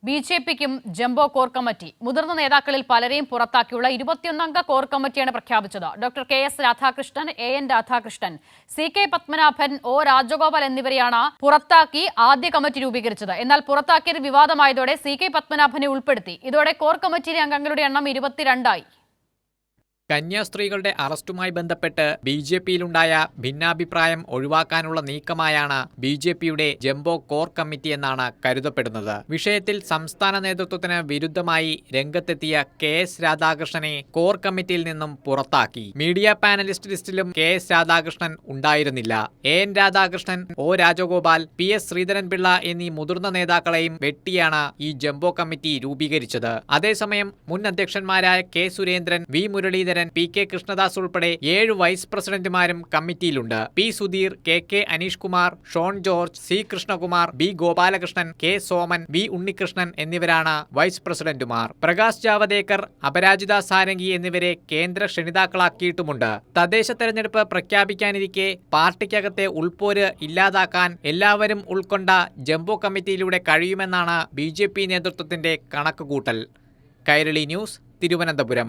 ബി.ജെ.പിക്കും jumbo core committee. മുതിർന്ന നേതാക്കളിൽ പലരെയും പുറത്താക്കിയുള്ള 21-അംഗ കോർ കമ്മിറ്റിയാണ് പ്രഖ്യാപിച്ചത്. Doctor KS. Radhakrishnan, AN. Radhakrishnan, CK. Padmanabhan, O. Rajagopal എന്നിവരെയാണ് പുറത്താക്കി ആദ്യ കമ്മിറ്റി രൂപീകരിച്ചത്. എന്നാൽ പുറത്താക്കിയത് വിവാദമായതോടെ സി.കെ. പത്മനാഭനെ ഉൾപ്പെടുത്തി. ഇതോടെ കോർ കമ്മിറ്റിയിലെ അംഗങ്ങളുടെ എണ്ണം 22 ആയി. കന്യാസ്ത്രീകളുടെ അറസ്റ്റുമായി ബന്ധപ്പെട്ട് ബി.ജെ.പിയിലുണ്ടായ ഭിന്നാഭിപ്രായം ഒഴിവാക്കാനുള്ള നീക്കമായാണ് ബി.ജെ.പിയുടെ ജംബോ കോർ കമ്മിറ്റി എന്നാണ് കരുതപ്പെടുന്നത്. വിഷയത്തിൽ സംസ്ഥാന നേതൃത്വത്തിന് വിരുദ്ധമായി രംഗത്തെത്തിയ കെ.എസ്. രാധാകൃഷ്ണനെ കോർ കമ്മിറ്റിയിൽ നിന്നും പുറത്താക്കി. മീഡിയ പാനലിസ്റ്റ് ലിസ്റ്റിലും കെ.എസ്. രാധാകൃഷ്ണൻ ഉണ്ടായിരുന്നില്ല. AN. Radhakrishnan, O. Rajagopal, PS. Sreedharan Pillai എന്നീ മുതിർന്ന നേതാക്കളെയും വെട്ടിയാണ് ഈ ജംബോ കമ്മിറ്റി രൂപീകരിച്ചത്. അതേസമയം മുൻ അധ്യക്ഷന്മാരായ K. Surendran, V. Muraleedharan, PK. Krishnadas ഉൾപ്പെടെ 7 വൈസ് പ്രസിഡന്റുമാരും കമ്മിറ്റിയിലുണ്ട്. P. Sudheer, K. Aneesh Kumar, Shone George, C. Krishnakumar, B. Gopalakrishnan, K. Soman, V. Unnikrishnan എന്നിവരാണ് വൈസ് പ്രസിഡന്റുമാർ. പ്രകാശ് ജാവദേക്കർ, അപരാജിത സാരംഗി എന്നിവരെ കേന്ദ്ര ക്ഷണിതാക്കളാക്കിയിട്ടുമുണ്ട്. തദ്ദേശ തെരഞ്ഞെടുപ്പ് പ്രഖ്യാപിക്കാനിരിക്കെ പാർട്ടിക്കകത്തെ ഉൾപോര് ഇല്ലാതാക്കാൻ എല്ലാവരും ഉൾക്കൊണ്ട ജംബോ കമ്മിറ്റിയിലൂടെ കഴിയുമെന്നാണ് ബി.ജെ.പി നേതൃത്വത്തിന്റെ കണക്കുകൂട്ടൽ. കൈരളി ന്യൂസ്, തിരുവനന്തപുരം.